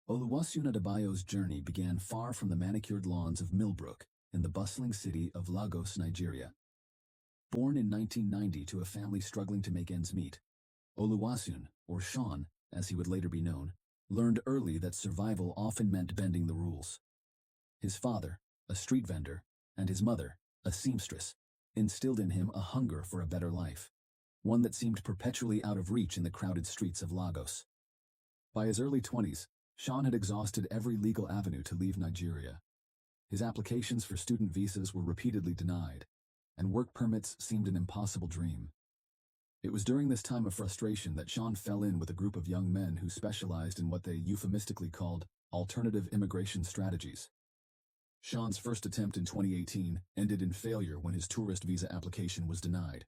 Oluwaseun Adebayo's journey began far from the manicured lawns of Millbrook in the bustling city of Lagos, Nigeria. Born in 1990 to a family struggling to make ends meet, Oluwaseun, or Sean, as he would later be known, learned early that survival often meant bending the rules. His father, a street vendor, and his mother, a seamstress, instilled in him a hunger for a better life, one that seemed perpetually out of reach in the crowded streets of Lagos. By his early 20s, Sean had exhausted every legal avenue to leave Nigeria. His applications for student visas were repeatedly denied, and work permits seemed an impossible dream. It was during this time of frustration that Sean fell in with a group of young men who specialized in what they euphemistically called alternative immigration strategies. Sean's first attempt in 2018 ended in failure when his tourist visa application was denied.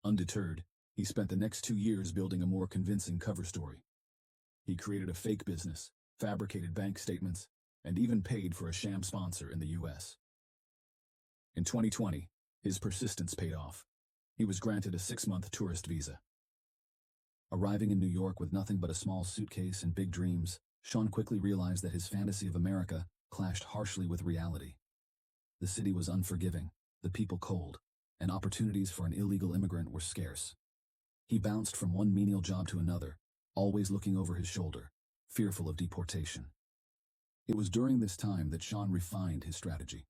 Undeterred, he spent the next 2 years building a more convincing cover story. He created a fake business, fabricated bank statements, and even paid for a sham sponsor in the U.S. In 2020, his persistence paid off. He was granted a 6-month tourist visa. Arriving in New York with nothing but a small suitcase and big dreams, Sean quickly realized that his fantasy of America clashed harshly with reality. The city was unforgiving, the people cold, and opportunities for an illegal immigrant were scarce. He bounced from one menial job to another, always looking over his shoulder, fearful of deportation. It was during this time that Sean refined his strategy.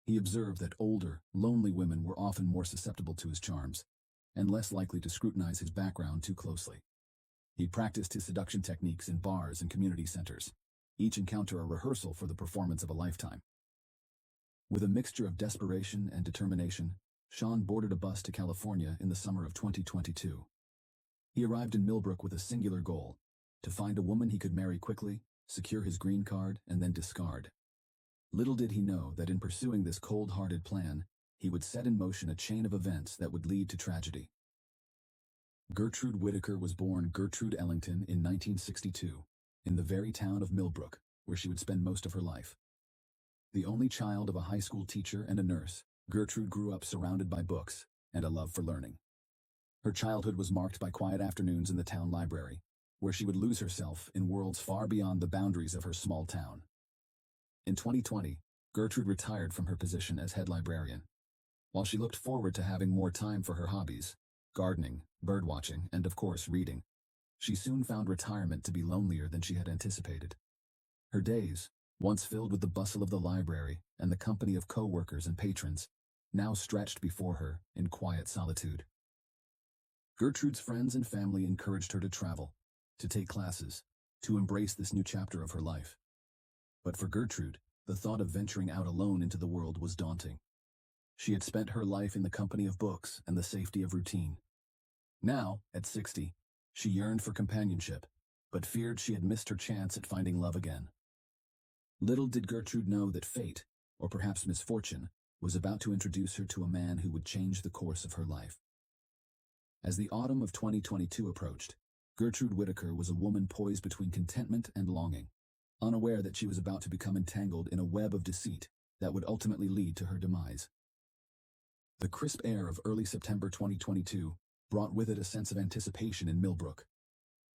He observed that older, lonely women were often more susceptible to his charms, and less likely to scrutinize his background too closely. He practiced his seduction techniques in bars and community centers, each encounter a rehearsal for the performance of a lifetime. With a mixture of desperation and determination, Sean boarded a bus to California in the summer of 2022. He arrived in Millbrook with a singular goal: to find a woman he could marry quickly, secure his green card, and then discard. Little did he know that in pursuing this cold-hearted plan, he would set in motion a chain of events that would lead to tragedy. Gertrude Whitaker was born Gertrude Ellington in 1962, in the very town of Millbrook, where she would spend most of her life. The only child of a high school teacher and a nurse, Gertrude grew up surrounded by books and a love for learning. Her childhood was marked by quiet afternoons in the town library, where she would lose herself in worlds far beyond the boundaries of her small town. In 2020, Gertrude retired from her position as head librarian. While she looked forward to having more time for her hobbies, gardening, birdwatching, and of course reading, she soon found retirement to be lonelier than she had anticipated. Her days, once filled with the bustle of the library and the company of co-workers and patrons, now stretched before her in quiet solitude. Gertrude's friends and family encouraged her to travel, to take classes, to embrace this new chapter of her life. But for Gertrude, the thought of venturing out alone into the world was daunting. She had spent her life in the company of books and the safety of routine. Now, at 60, she yearned for companionship, but feared she had missed her chance at finding love again. Little did Gertrude know that fate, or perhaps misfortune, was about to introduce her to a man who would change the course of her life. As the autumn of 2022 approached, Gertrude Whitaker was a woman poised between contentment and longing, unaware that she was about to become entangled in a web of deceit that would ultimately lead to her demise. The crisp air of early September 2022 brought with it a sense of anticipation in Millbrook.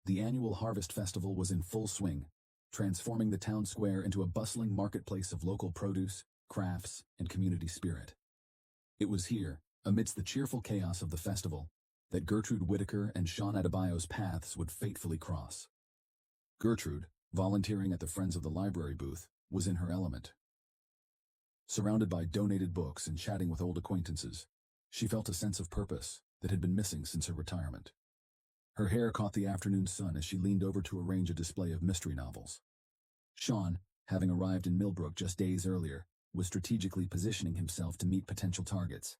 The annual Harvest Festival was in full swing, transforming the town square into a bustling marketplace of local produce, crafts, and community spirit. It was here, amidst the cheerful chaos of the festival, that Gertrude Whitaker and Sean Adebayo's paths would fatefully cross. Gertrude, volunteering at the Friends of the Library booth, was in her element. Surrounded by donated books and chatting with old acquaintances, she felt a sense of purpose that had been missing since her retirement. Her hair caught the afternoon sun as she leaned over to arrange a display of mystery novels. Sean, having arrived in Millbrook just days earlier, was strategically positioning himself to meet potential targets.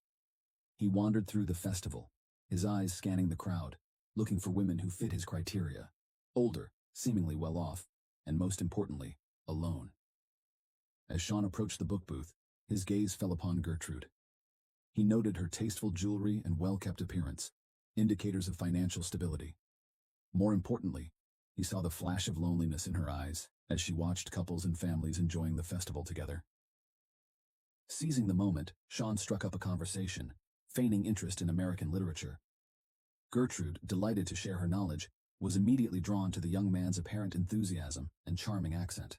He wandered through the festival, his eyes scanning the crowd, looking for women who fit his criteria: older, seemingly well off, and most importantly, alone. As Sean approached the book booth, his gaze fell upon Gertrude. He noted her tasteful jewelry and well-kept appearance, indicators of financial stability. More importantly, he saw the flash of loneliness in her eyes as she watched couples and families enjoying the festival together. Seizing the moment, Sean struck up a conversation, feigning interest in American literature. Gertrude, delighted to share her knowledge, was immediately drawn to the young man's apparent enthusiasm and charming accent.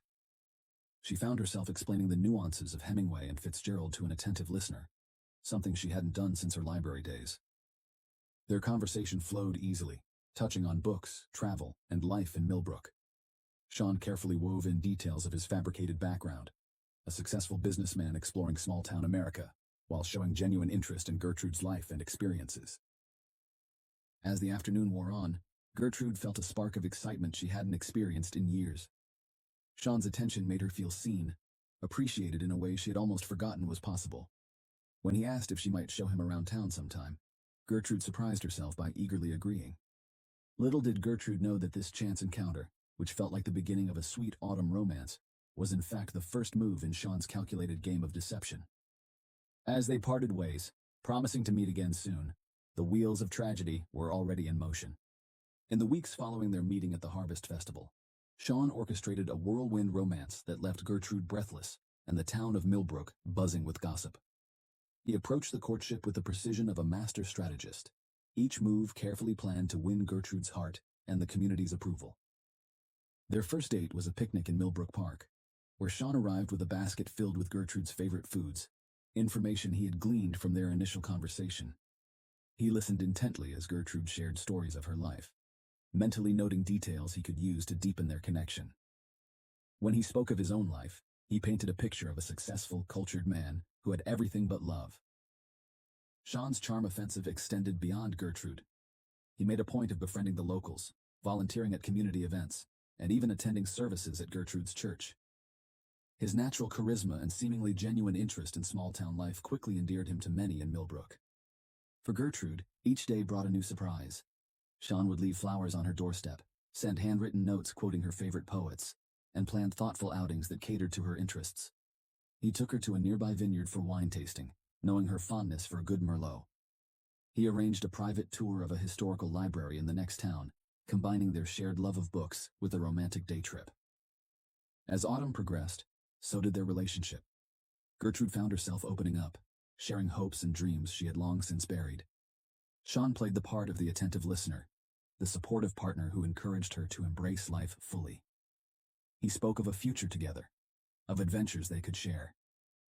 She found herself explaining the nuances of Hemingway and Fitzgerald to an attentive listener, something she hadn't done since her library days. Their conversation flowed easily, touching on books, travel, and life in Millbrook. Sean carefully wove in details of his fabricated background, a successful businessman exploring small-town America, while showing genuine interest in Gertrude's life and experiences. As the afternoon wore on, Gertrude felt a spark of excitement she hadn't experienced in years. Sean's attention made her feel seen, appreciated in a way she had almost forgotten was possible. When he asked if she might show him around town sometime, Gertrude surprised herself by eagerly agreeing. Little did Gertrude know that this chance encounter, which felt like the beginning of a sweet autumn romance, was in fact the first move in Sean's calculated game of deception. As they parted ways, promising to meet again soon, the wheels of tragedy were already in motion. In the weeks following their meeting at the Harvest Festival, Sean orchestrated a whirlwind romance that left Gertrude breathless and the town of Millbrook buzzing with gossip. He approached the courtship with the precision of a master strategist, each move carefully planned to win Gertrude's heart and the community's approval. Their first date was a picnic in Millbrook Park, where Sean arrived with a basket filled with Gertrude's favorite foods, information he had gleaned from their initial conversation. He listened intently as Gertrude shared stories of her life, mentally noting details he could use to deepen their connection. When he spoke of his own life, he painted a picture of a successful, cultured man who had everything but love. Sean's charm offensive extended beyond Gertrude. He made a point of befriending the locals, volunteering at community events, and even attending services at Gertrude's church. His natural charisma and seemingly genuine interest in small-town life quickly endeared him to many in Millbrook. For Gertrude, each day brought a new surprise. Sean would leave flowers on her doorstep, send handwritten notes quoting her favorite poets, and planned thoughtful outings that catered to her interests. He took her to a nearby vineyard for wine tasting, knowing her fondness for a good Merlot. He arranged a private tour of a historical library in the next town, combining their shared love of books with a romantic day trip. As autumn progressed, so did their relationship. Gertrude found herself opening up, sharing hopes and dreams she had long since buried. Sean played the part of the attentive listener, the supportive partner who encouraged her to embrace life fully. He spoke of a future together, of adventures they could share,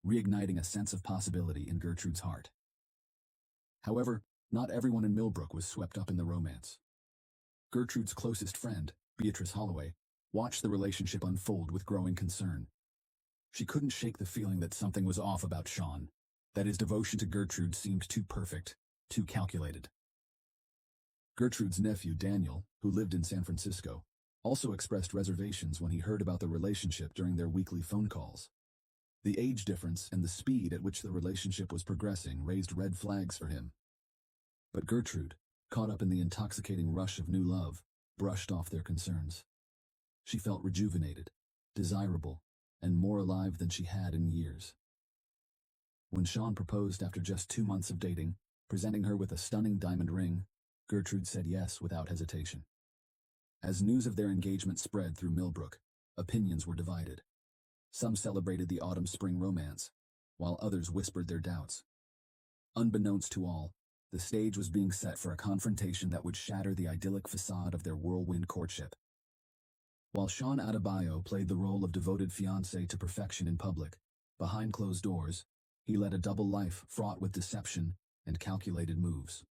reigniting a sense of possibility in Gertrude's heart. However, not everyone in Millbrook was swept up in the romance. Gertrude's closest friend, Beatrice Holloway, watched the relationship unfold with growing concern. She couldn't shake the feeling that something was off about Sean, that his devotion to Gertrude seemed too perfect, too calculated. Gertrude's nephew, Daniel, who lived in San Francisco, also expressed reservations when he heard about the relationship during their weekly phone calls. The age difference and the speed at which the relationship was progressing raised red flags for him. But Gertrude, caught up in the intoxicating rush of new love, brushed off their concerns. She felt rejuvenated, desirable, and more alive than she had in years. When Sean proposed after just 2 months of dating, presenting her with a stunning diamond ring, Gertrude said yes without hesitation. As news of their engagement spread through Millbrook, opinions were divided. Some celebrated the autumn-spring romance, while others whispered their doubts. Unbeknownst to all, the stage was being set for a confrontation that would shatter the idyllic facade of their whirlwind courtship. While Sean Adebayo played the role of devoted fiancé to perfection in public, behind closed doors, he led a double life fraught with deception and calculated moves.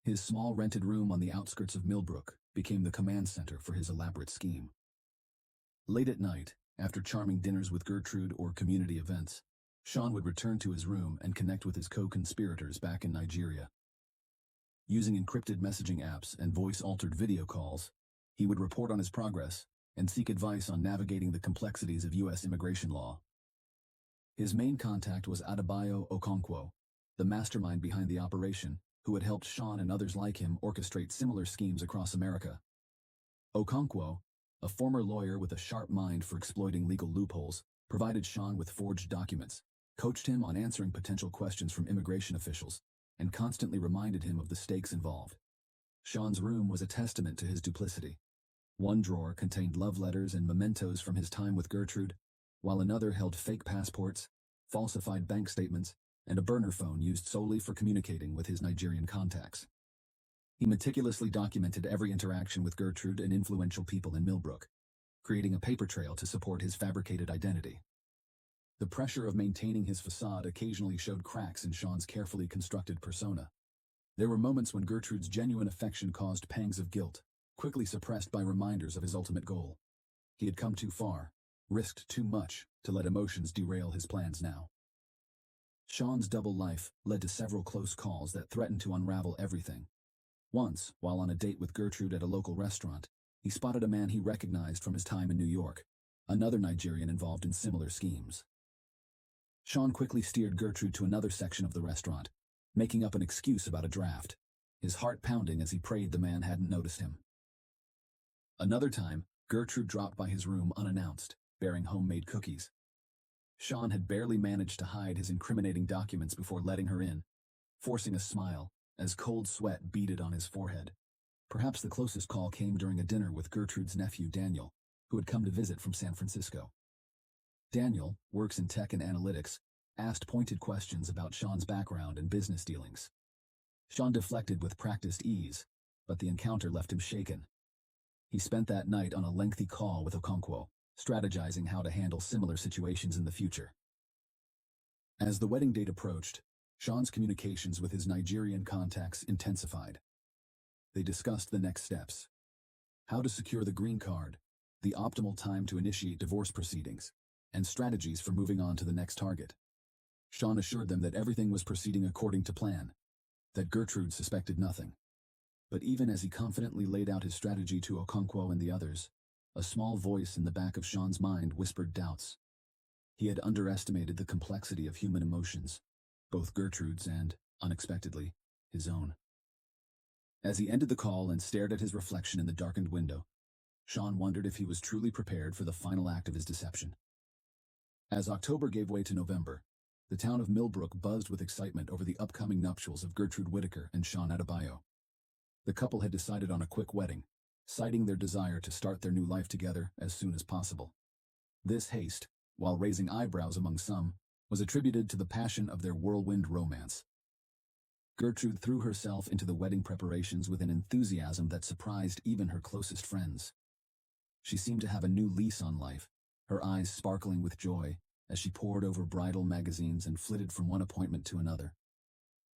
His small rented room on the outskirts of Millbrook became the command center for his elaborate scheme. Late at night, after charming dinners with Gertrude or community events, Sean would return to his room and connect with his co-conspirators back in Nigeria. Using encrypted messaging apps and voice-altered video calls, he would report on his progress and seek advice on navigating the complexities of U.S. immigration law. His main contact was Adebayo Okonkwo, the mastermind behind the operation, who had helped Sean and others like him orchestrate similar schemes across America. Okonkwo, a former lawyer with a sharp mind for exploiting legal loopholes, provided Sean with forged documents, coached him on answering potential questions from immigration officials, and constantly reminded him of the stakes involved. Sean's room was a testament to his duplicity. One drawer contained love letters and mementos from his time with Gertrude, while another held fake passports, falsified bank statements, and a burner phone used solely for communicating with his Nigerian contacts. He meticulously documented every interaction with Gertrude and influential people in Millbrook, creating a paper trail to support his fabricated identity. The pressure of maintaining his facade occasionally showed cracks in Sean's carefully constructed persona. There were moments when Gertrude's genuine affection caused pangs of guilt, quickly suppressed by reminders of his ultimate goal. He had come too far, risked too much, to let emotions derail his plans now. Sean's double life led to several close calls that threatened to unravel everything. Once, while on a date with Gertrude at a local restaurant, he spotted a man he recognized from his time in New York, another Nigerian involved in similar schemes. Sean quickly steered Gertrude to another section of the restaurant, making up an excuse about a draft, his heart pounding as he prayed the man hadn't noticed him. Another time, Gertrude dropped by his room unannounced, bearing homemade cookies. Sean had barely managed to hide his incriminating documents before letting her in, forcing a smile as cold sweat beaded on his forehead. Perhaps the closest call came during a dinner with Gertrude's nephew Daniel, who had come to visit from San Francisco. Daniel, works in tech and analytics, asked pointed questions about Sean's background and business dealings. Sean deflected with practiced ease, but the encounter left him shaken. He spent that night on a lengthy call with Okonkwo, strategizing how to handle similar situations in the future. As the wedding date approached, Sean's communications with his Nigerian contacts intensified. They discussed the next steps: how to secure the green card, the optimal time to initiate divorce proceedings, and strategies for moving on to the next target. Sean assured them that everything was proceeding according to plan, that Gertrude suspected nothing. But even as he confidently laid out his strategy to Okonkwo and the others, a small voice in the back of Sean's mind whispered doubts. He had underestimated the complexity of human emotions, both Gertrude's and, unexpectedly, his own. As he ended the call and stared at his reflection in the darkened window, Sean wondered if he was truly prepared for the final act of his deception. As October gave way to November, the town of Millbrook buzzed with excitement over the upcoming nuptials of Gertrude Whitaker and Sean Adebayo. The couple had decided on a quick wedding, citing their desire to start their new life together as soon as possible. This haste, while raising eyebrows among some, was attributed to the passion of their whirlwind romance. Gertrude threw herself into the wedding preparations with an enthusiasm that surprised even her closest friends. She seemed to have a new lease on life, her eyes sparkling with joy as she pored over bridal magazines and flitted from one appointment to another.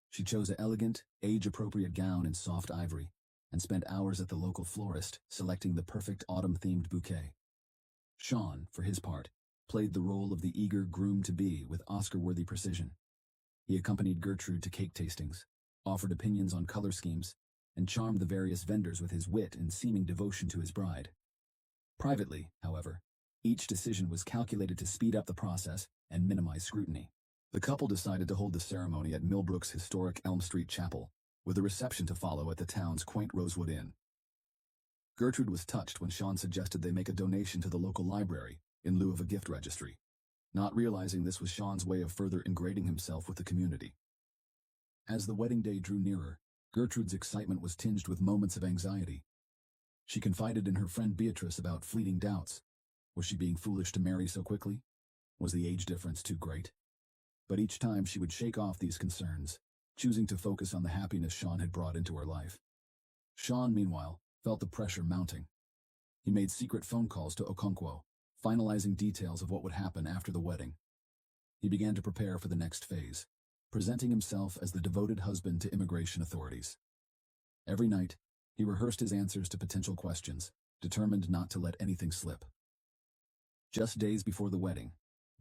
She chose an elegant, age-appropriate gown in soft ivory and spent hours at the local florist selecting the perfect autumn-themed bouquet. Sean, for his part, played the role of the eager groom-to-be with Oscar-worthy precision. He accompanied Gertrude to cake tastings, offered opinions on color schemes, and charmed the various vendors with his wit and seeming devotion to his bride. Privately, however, each decision was calculated to speed up the process and minimize scrutiny. The couple decided to hold the ceremony at Millbrook's historic Elm Street Chapel, with a reception to follow at the town's quaint Rosewood Inn. Gertrude was touched when Sean suggested they make a donation to the local library in lieu of a gift registry, not realizing this was Sean's way of further ingratiating himself with the community. As the wedding day drew nearer, Gertrude's excitement was tinged with moments of anxiety. She confided in her friend Beatrice about fleeting doubts. Was she being foolish to marry so quickly? Was the age difference too great? But each time she would shake off these concerns, choosing to focus on the happiness Sean had brought into her life. Sean, meanwhile, felt the pressure mounting. He made secret phone calls to Okonkwo, finalizing details of what would happen after the wedding. He began to prepare for the next phase, presenting himself as the devoted husband to immigration authorities. Every night, he rehearsed his answers to potential questions, determined not to let anything slip. Just days before the wedding,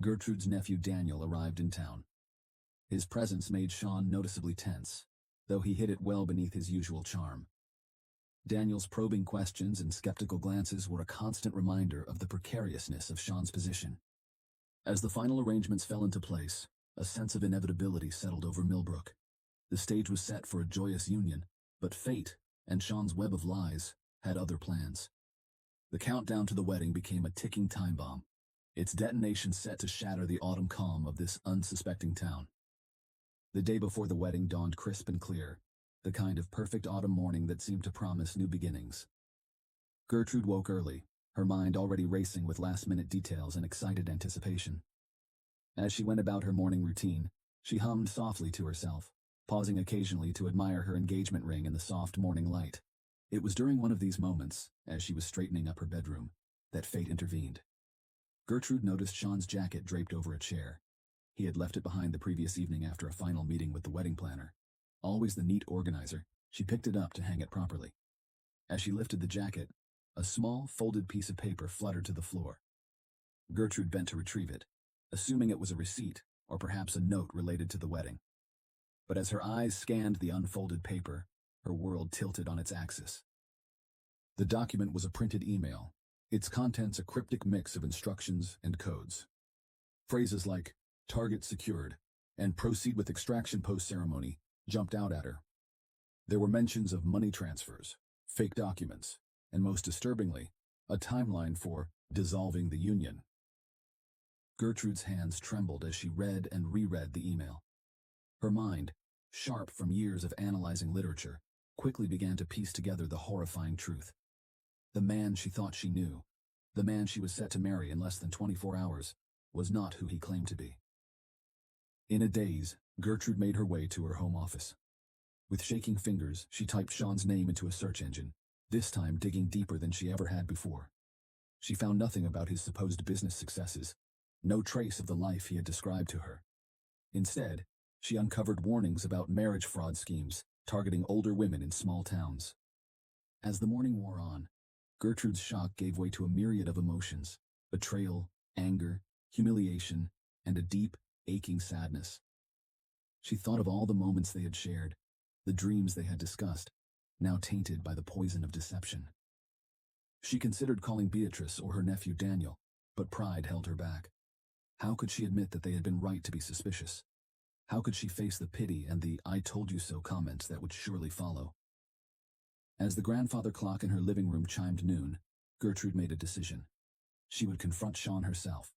Gertrude's nephew Daniel arrived in town. His presence made Sean noticeably tense, though he hid it well beneath his usual charm. Daniel's probing questions and skeptical glances were a constant reminder of the precariousness of Sean's position. As the final arrangements fell into place, a sense of inevitability settled over Millbrook. The stage was set for a joyous union, but fate, and Sean's web of lies, had other plans. The countdown to the wedding became a ticking time bomb, its detonation set to shatter the autumn calm of this unsuspecting town. The day before the wedding dawned crisp and clear, the kind of perfect autumn morning that seemed to promise new beginnings. Gertrude woke early, her mind already racing with last-minute details and excited anticipation. As she went about her morning routine, she hummed softly to herself, pausing occasionally to admire her engagement ring in the soft morning light. It was during one of these moments, as she was straightening up her bedroom, that fate intervened. Gertrude noticed Sean's jacket draped over a chair. He had left it behind the previous evening after a final meeting with the wedding planner. Always the neat organizer, she picked it up to hang it properly. As she lifted the jacket, a small, folded piece of paper fluttered to the floor. Gertrude bent to retrieve it, assuming it was a receipt or perhaps a note related to the wedding. But as her eyes scanned the unfolded paper, her world tilted on its axis. The document was a printed email, its contents a cryptic mix of instructions and codes. Phrases like, "target secured," and "proceed with extraction post-ceremony," jumped out at her. There were mentions of money transfers, fake documents, and most disturbingly, a timeline for dissolving the union. Gertrude's hands trembled as she read and reread the email. Her mind, sharp from years of analyzing literature, quickly began to piece together the horrifying truth. The man she thought she knew, the man she was set to marry in less than 24 hours, was not who he claimed to be. In a daze, Gertrude made her way to her home office. With shaking fingers, she typed Sean's name into a search engine, this time digging deeper than she ever had before. She found nothing about his supposed business successes, no trace of the life he had described to her. Instead, she uncovered warnings about marriage fraud schemes targeting older women in small towns. As the morning wore on, Gertrude's shock gave way to a myriad of emotions: betrayal, anger, humiliation, and a deep, aching sadness. She thought of all the moments they had shared, the dreams they had discussed, now tainted by the poison of deception. She considered calling Beatrice or her nephew Daniel, but pride held her back. How could she admit that they had been right to be suspicious? How could she face the pity and the "I told you so" comments that would surely follow? As the grandfather clock in her living room chimed noon, Gertrude made a decision. She would confront Sean herself.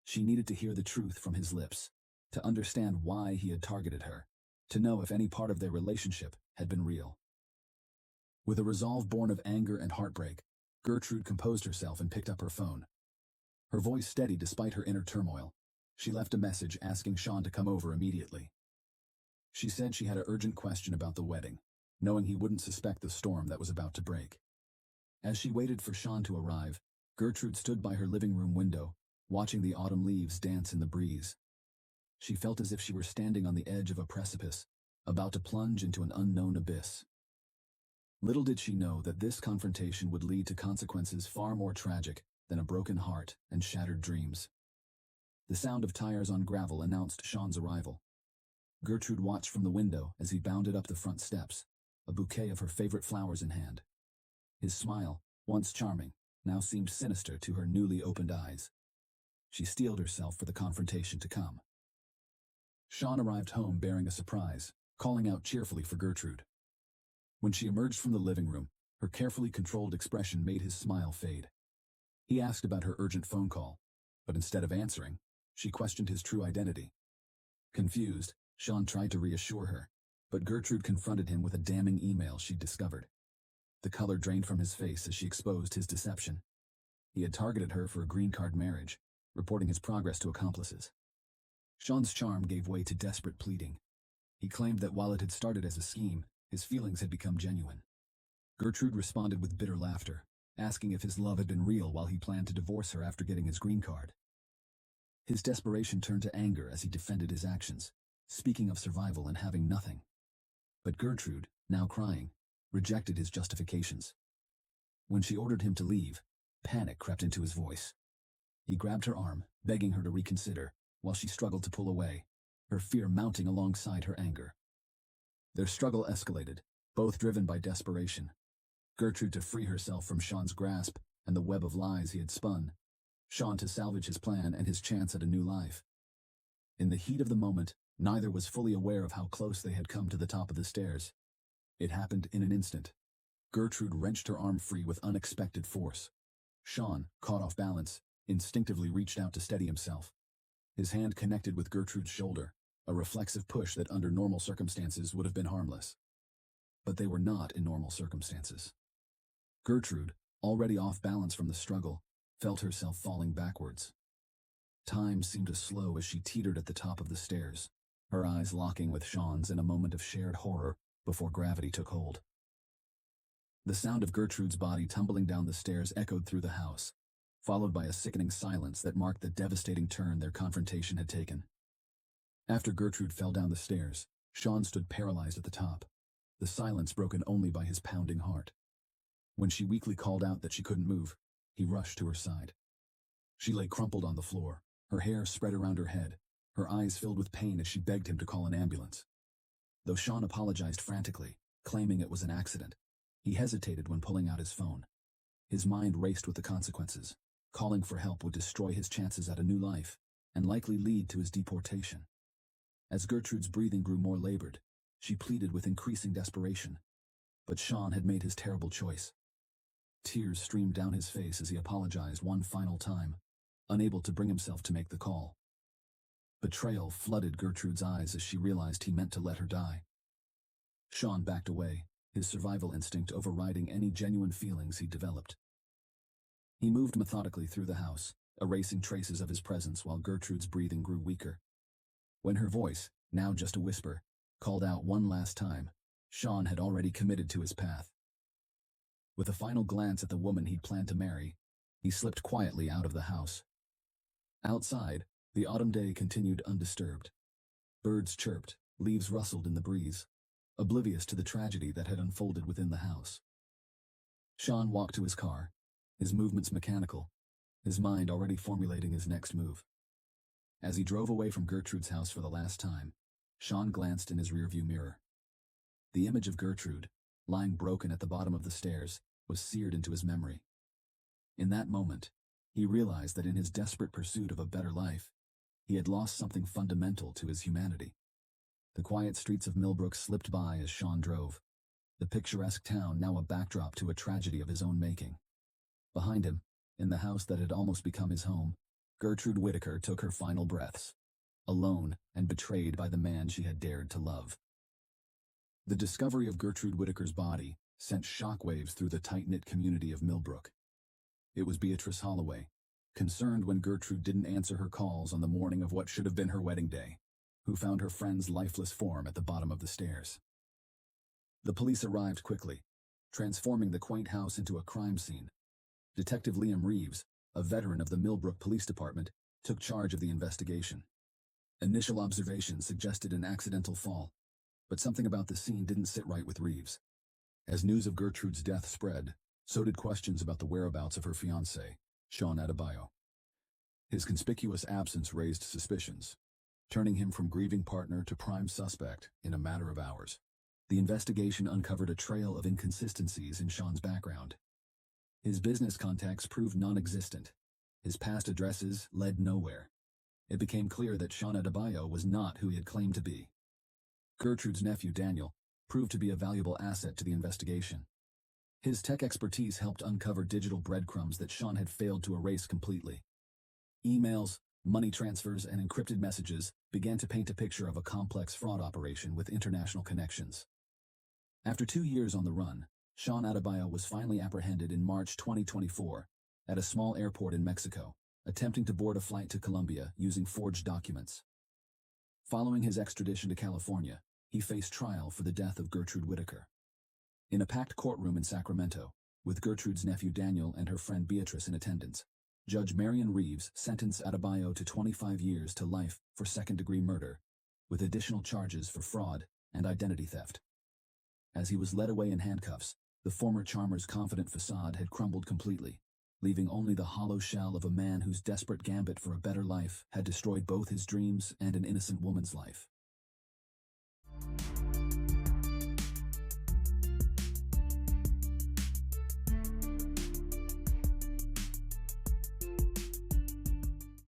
She needed to hear the truth from his lips, to understand why he had targeted her, to know if any part of their relationship had been real. With a resolve born of anger and heartbreak, Gertrude composed herself and picked up her phone. Her voice steady despite her inner turmoil, she left a message asking Sean to come over immediately. She said she had an urgent question about the wedding, knowing he wouldn't suspect the storm that was about to break. As she waited for Sean to arrive, Gertrude stood by her living room window, watching the autumn leaves dance in the breeze. She felt as if she were standing on the edge of a precipice, about to plunge into an unknown abyss. Little did she know that this confrontation would lead to consequences far more tragic than a broken heart and shattered dreams. The sound of tires on gravel announced Sean's arrival. Gertrude watched from the window as he bounded up the front steps, a bouquet of her favorite flowers in hand. His smile, once charming, now seemed sinister to her newly opened eyes. She steeled herself for the confrontation to come. Sean arrived home bearing a surprise, calling out cheerfully for Gertrude. When she emerged from the living room, her carefully controlled expression made his smile fade. He asked about her urgent phone call, but instead of answering, she questioned his true identity. Confused, Sean tried to reassure her, but Gertrude confronted him with a damning email she'd discovered. The color drained from his face as she exposed his deception. He had targeted her for a green card marriage, reporting his progress to accomplices. Sean's charm gave way to desperate pleading. He claimed that while it had started as a scheme, his feelings had become genuine. Gertrude responded with bitter laughter, asking if his love had been real while he planned to divorce her after getting his green card. His desperation turned to anger as he defended his actions, speaking of survival and having nothing. But Gertrude, now crying, rejected his justifications. When she ordered him to leave, panic crept into his voice. He grabbed her arm, begging her to reconsider, while she struggled to pull away, her fear mounting alongside her anger. Their struggle escalated, both driven by desperation. Gertrude to free herself from Sean's grasp and the web of lies he had spun, Sean to salvage his plan and his chance at a new life. In the heat of the moment, neither was fully aware of how close they had come to the top of the stairs. It happened in an instant. Gertrude wrenched her arm free with unexpected force. Sean, caught off balance, instinctively reached out to steady himself. His hand connected with Gertrude's shoulder, a reflexive push that under normal circumstances would have been harmless. But they were not in normal circumstances. Gertrude, already off balance from the struggle, felt herself falling backwards. Time seemed to slow as she teetered at the top of the stairs, her eyes locking with Sean's in a moment of shared horror before gravity took hold. The sound of Gertrude's body tumbling down the stairs echoed through the house, followed by a sickening silence that marked the devastating turn their confrontation had taken. After Gertrude fell down the stairs, Sean stood paralyzed at the top, the silence broken only by his pounding heart. When she weakly called out that she couldn't move, he rushed to her side. She lay crumpled on the floor, her hair spread around her head, her eyes filled with pain as she begged him to call an ambulance. Though Sean apologized frantically, claiming it was an accident, he hesitated when pulling out his phone. His mind raced with the consequences. Calling for help would destroy his chances at a new life, and likely lead to his deportation. As Gertrude's breathing grew more labored, she pleaded with increasing desperation. But Sean had made his terrible choice. Tears streamed down his face as he apologized one final time, unable to bring himself to make the call. Betrayal flooded Gertrude's eyes as she realized he meant to let her die. Sean backed away, his survival instinct overriding any genuine feelings he'd developed. He moved methodically through the house, erasing traces of his presence while Gertrude's breathing grew weaker. When her voice, now just a whisper, called out one last time, Sean had already committed to his path. With a final glance at the woman he'd planned to marry, he slipped quietly out of the house. Outside, the autumn day continued undisturbed. Birds chirped, leaves rustled in the breeze, oblivious to the tragedy that had unfolded within the house. Sean walked to his car, his movements mechanical, his mind already formulating his next move. As he drove away from Gertrude's house for the last time, Sean glanced in his rearview mirror. The image of Gertrude, lying broken at the bottom of the stairs, was seared into his memory. In that moment, he realized that in his desperate pursuit of a better life, he had lost something fundamental to his humanity. The quiet streets of Millbrook slipped by as Sean drove, the picturesque town now a backdrop to a tragedy of his own making. Behind him, in the house that had almost become his home, Gertrude Whitaker took her final breaths, alone and betrayed by the man she had dared to love. The discovery of Gertrude Whitaker's body sent shockwaves through the tight-knit community of Millbrook. It was Beatrice Holloway, concerned when Gertrude didn't answer her calls on the morning of what should have been her wedding day, who found her friend's lifeless form at the bottom of the stairs. The police arrived quickly, transforming the quaint house into a crime scene. Detective Liam Reeves, a veteran of the Millbrook Police Department, took charge of the investigation. Initial observations suggested an accidental fall, but something about the scene didn't sit right with Reeves. As news of Gertrude's death spread, so did questions about the whereabouts of her fiancé, Sean Adebayo. His conspicuous absence raised suspicions, turning him from grieving partner to prime suspect in a matter of hours. The investigation uncovered a trail of inconsistencies in Sean's background. His business contacts proved non-existent. His past addresses led nowhere. It became clear that Sean Adebayo was not who he had claimed to be. Gertrude's nephew, Daniel, proved to be a valuable asset to the investigation. His tech expertise helped uncover digital breadcrumbs that Sean had failed to erase completely. Emails, money transfers, and encrypted messages began to paint a picture of a complex fraud operation with international connections. After 2 years on the run, Sean Adebayo was finally apprehended in March 2024 at a small airport in Mexico, attempting to board a flight to Colombia using forged documents. Following his extradition to California, he faced trial for the death of Gertrude Whitaker. In a packed courtroom in Sacramento, with Gertrude's nephew Daniel and her friend Beatrice in attendance, Judge Marion Reeves sentenced Adebayo to 25 years to life for second-degree murder, with additional charges for fraud and identity theft. As he was led away in handcuffs, the former charmer's confident facade had crumbled completely, leaving only the hollow shell of a man whose desperate gambit for a better life had destroyed both his dreams and an innocent woman's life.